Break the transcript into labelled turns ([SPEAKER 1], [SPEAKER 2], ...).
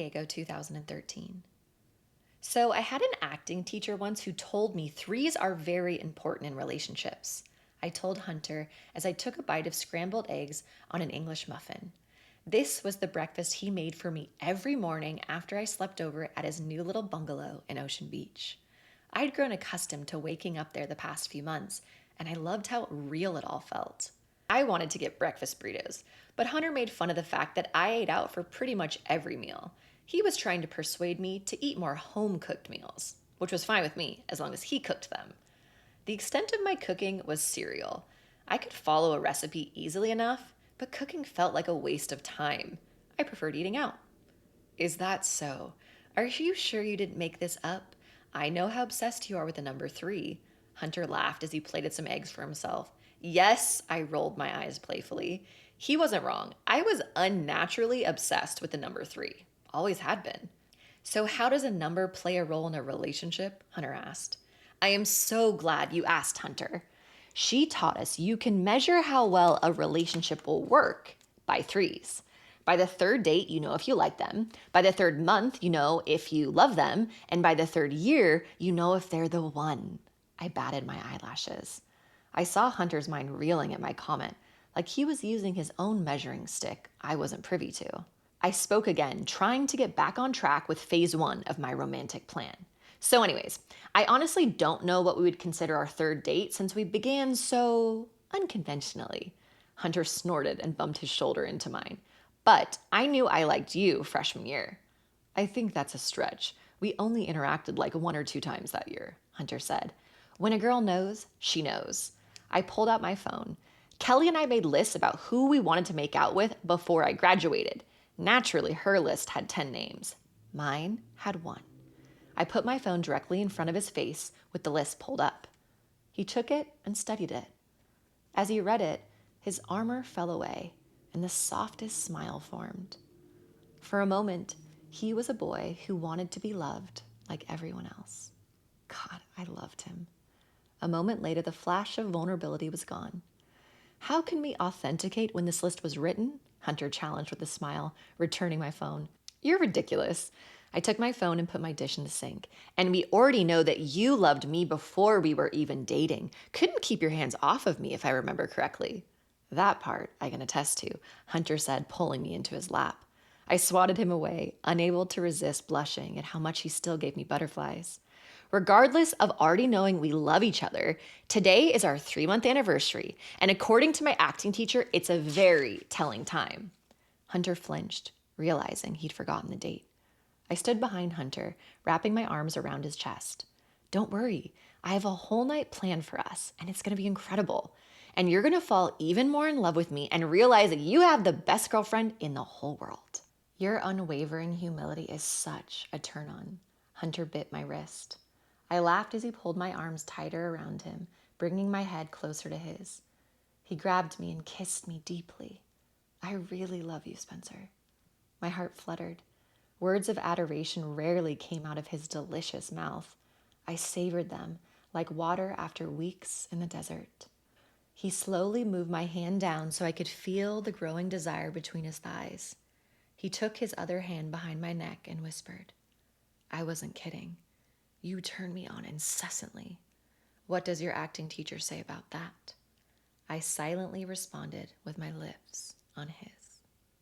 [SPEAKER 1] Diego 2013. So I had an acting teacher once who told me threes are very important in relationships. I told Hunter as I took a bite of scrambled eggs on an English muffin. This was the breakfast he made for me every morning after I slept over at his new little bungalow in Ocean Beach. I'd grown accustomed to waking up there the past few months, and I loved how real it all felt. I wanted to get breakfast burritos, but Hunter made fun of the fact that I ate out for pretty much every meal. He was trying to persuade me to eat more home cooked meals, which was fine with me as long as he cooked them. The extent of my cooking was cereal. I could follow a recipe easily enough, but cooking felt like a waste of time. I preferred eating out. Is that so? Are you sure you didn't make this up? I know how obsessed you are with the number three. Hunter laughed as he plated some eggs for himself. Yes, I rolled my eyes playfully. He wasn't wrong. I was unnaturally obsessed with the number three. Always had been. So, how does a number play a role in a relationship? Hunter asked. I am so glad you asked, Hunter. She taught us you can measure how well a relationship will work by threes. By the third date, you know if you like them. By the third month, you know if you love them. And by the third year, you know if they're the one. I batted my eyelashes. I saw Hunter's mind reeling at my comment, like he was using his own measuring stick I wasn't privy to. I spoke again, trying to get back on track with phase one of my romantic plan. So, anyways, I honestly don't know what we would consider our third date since we began so unconventionally. Hunter snorted and bumped his shoulder into mine. But I knew I liked you freshman year. I think that's a stretch. We only interacted like one or two times that year, Hunter said. When a girl knows, she knows. I pulled out my phone. Kelly and I made lists about who we wanted to make out with before I graduated. Naturally, her list had 10 names. Mine had one. I put my phone directly in front of his face with the list pulled up. He took it and studied it. As he read it, his armor fell away and the softest smile formed. For a moment, he was a boy who wanted to be loved like everyone else. God, I loved him. A moment later, the flash of vulnerability was gone. How can we authenticate when this list was written? Hunter challenged with a smile, returning my phone. You're ridiculous. I took my phone and put my dish in the sink. And we already know that you loved me before we were even dating. Couldn't keep your hands off of me if I remember correctly. That part I can attest to, Hunter said, pulling me into his lap. I swatted him away, unable to resist blushing at how much he still gave me butterflies. Regardless of already knowing we love each other, today is our 3-month anniversary, and according to my acting teacher, it's a very telling time. Hunter flinched, realizing he'd forgotten the date. I stood behind Hunter, wrapping my arms around his chest. Don't worry, I have a whole night planned for us, and it's going to be incredible. And you're going to fall even more in love with me and realize that you have the best girlfriend in the whole world. Your unwavering humility is such a turn on. Hunter bit my wrist. I laughed as he pulled my arms tighter around him, bringing my head closer to his. He grabbed me and kissed me deeply. I really love you, Spencer. My heart fluttered. Words of adoration rarely came out of his delicious mouth. I savored them like water after weeks in the desert. He slowly moved my hand down so I could feel the growing desire between his thighs. He took his other hand behind my neck and whispered, I wasn't kidding. You turn me on incessantly. What does your acting teacher say about that? I silently responded with my lips on his.